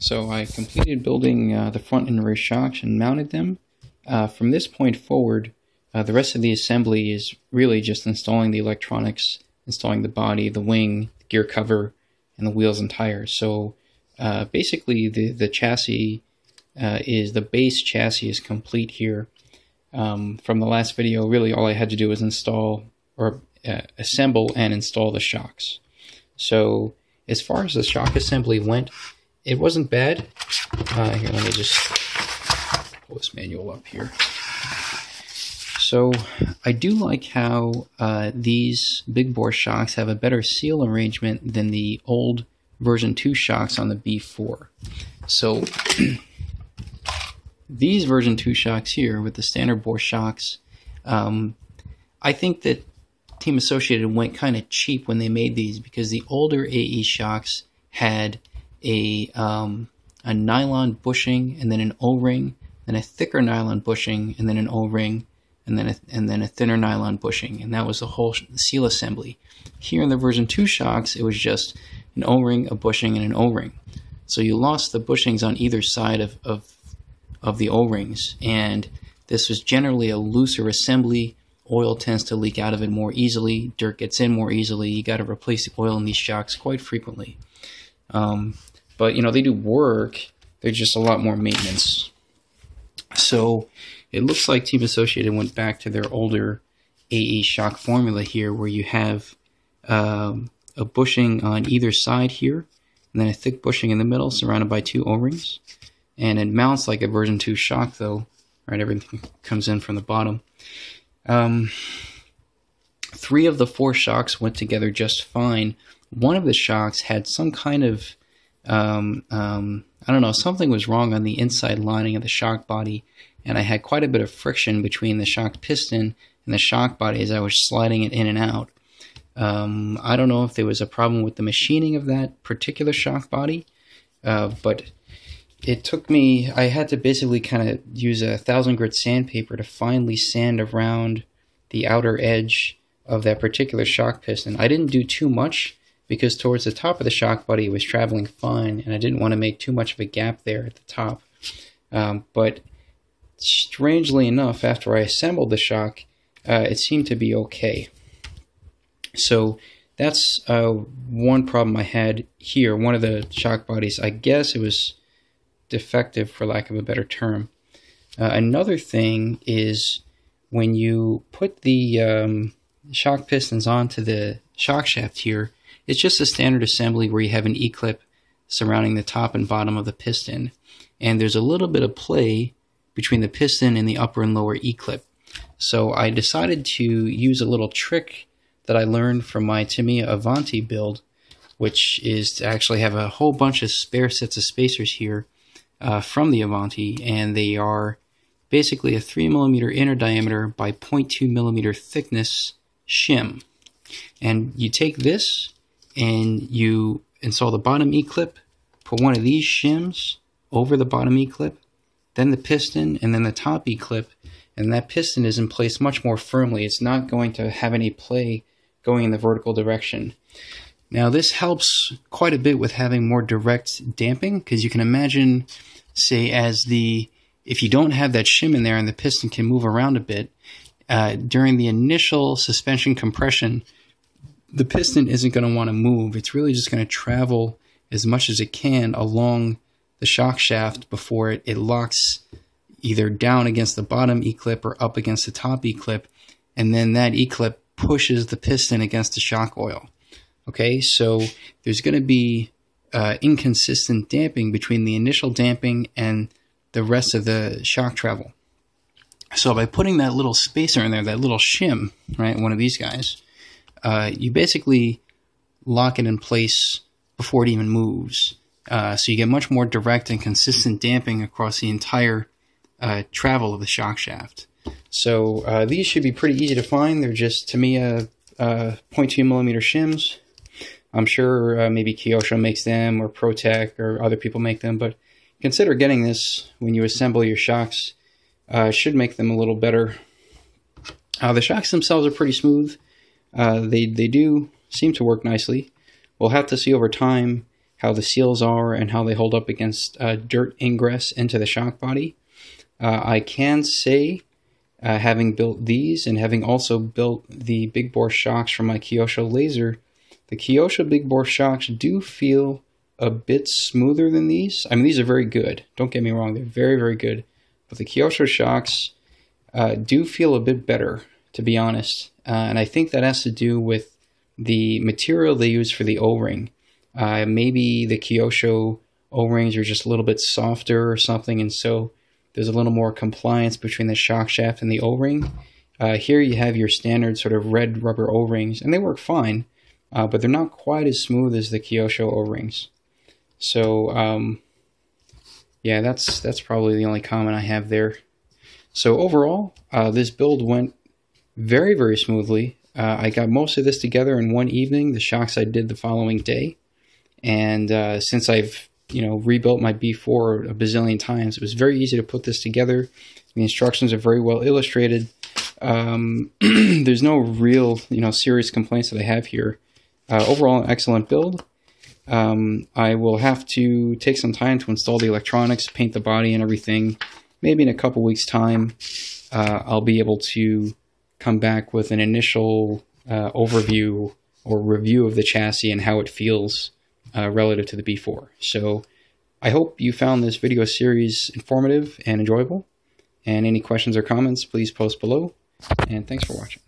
So I completed building the front and rear shocks and mounted them. From this point forward, the rest of the assembly is really just installing the electronics, installing the body, the wing, the gear cover, and the wheels and tires. So basically the chassis the base chassis is complete here. From the last video, really all I had to do was install or assemble and install the shocks. So as far as the shock assembly went, it wasn't bad. Here, let me just pull this manual up here. So I do like how these big bore shocks have a better seal arrangement than the old version 2 shocks on the B4. So these version 2 shocks here with the standard bore shocks, I think that Team Associated went kind of cheap when they made these, because the older AE shocks had a nylon bushing and then an O-ring, then a thicker nylon bushing and then an O-ring, and then a thinner nylon bushing, and that was the whole seal assembly. Here in the version 2 shocks, it was just an O-ring, a bushing, and an O-ring. So you lost the bushings on either side of the O-rings, and this was generally a looser assembly. Oil tends to leak out of it more easily, dirt gets in more easily. You got to replace the oil in these shocks quite frequently. But you know, they do work, they're just a lot more maintenance. So it looks like Team Associated went back to their older AE shock formula here, where you have a bushing on either side here, and then a thick bushing in the middle surrounded by 2 O-rings. And it mounts like a version 2 shock though, right? Everything comes in from the bottom. 3 of the 4 shocks went together just fine. One of the shocks had some kind of, I don't know, something was wrong on the inside lining of the shock body, and I had quite a bit of friction between the shock piston and the shock body as I was sliding it in and out. I don't know if there was a problem with the machining of that particular shock body, but it took me, I had to basically kind of use a 1000 grit sandpaper to finely sand around the outer edge of that particular shock piston. I didn't do too much because towards the top of the shock body it was traveling fine, and I didn't want to make too much of a gap there at the top. But strangely enough, after I assembled the shock, it seemed to be okay. So that's one problem I had here. One of the shock bodies, I guess it was defective, for lack of a better term. Another thing is when you put the shock pistons onto the shock shaft here, it's just a standard assembly where you have an E-clip surrounding the top and bottom of the piston, and there's a little bit of play between the piston and the upper and lower E-clip. So I decided to use a little trick that I learned from my Tamiya Avanti build, which is to actually have a whole bunch of spare sets of spacers here from the Avanti, and they are basically a 3mm inner diameter by 0.2mm thickness shim. And you take this and you install the bottom E-clip, put one of these shims over the bottom E-clip, then the piston, and then the top E-clip, and that piston is in place much more firmly. It's not going to have any play going in the vertical direction. Now this helps quite a bit with having more direct damping, because you can imagine, say, if you don't have that shim in there and the piston can move around a bit, during the initial suspension compression, the piston isn't going to want to move. It's really just going to travel as much as it can along the shock shaft before it locks either down against the bottom E-clip or up against the top E-clip, and then that E-clip pushes the piston against the shock oil. Okay, so there's going to be inconsistent damping between the initial damping and the rest of the shock travel. So by putting that little spacer in there, that little shim, right, one of these guys, you basically lock it in place before it even moves. So you get much more direct and consistent damping across the entire travel of the shock shaft. So these should be pretty easy to find. They're just Tamiya 0.2mm shims. I'm sure maybe Kyosho makes them, or ProTech, or other people make them, but consider getting this when you assemble your shocks. Should make them a little better. The shocks themselves are pretty smooth. They do seem to work nicely. We'll have to see over time how the seals are and how they hold up against dirt ingress into the shock body. I can say, having built these and having also built the big bore shocks from my Kyosho laser, the Kyosho big bore shocks do feel a bit smoother than these. I mean, these are very good. Don't get me wrong, they're very, very good. But the Kyosho shocks do feel a bit better, to be honest. And I think that has to do with the material they use for the O-ring. Maybe the Kyosho O-rings are just a little bit softer or something, and so there's a little more compliance between the shock shaft and the O-ring. Here you have your standard sort of red rubber O-rings, and they work fine, but they're not quite as smooth as the Kyosho O-rings. So, yeah, that's probably the only comment I have there. So overall, this build went very, very smoothly. I got most of this together in one evening. The shocks I did the following day. And since I've rebuilt my B4 a bazillion times, it was very easy to put this together. The instructions are very well illustrated. There's no real serious complaints that I have here. Overall, an excellent build. I will have to take some time to install the electronics, paint the body and everything. Maybe in a couple weeks' time, I'll be able to come back with an initial overview or review of the chassis and how it feels relative to the B4. So I hope you found this video series informative and enjoyable. And any questions or comments, please post below. And thanks for watching.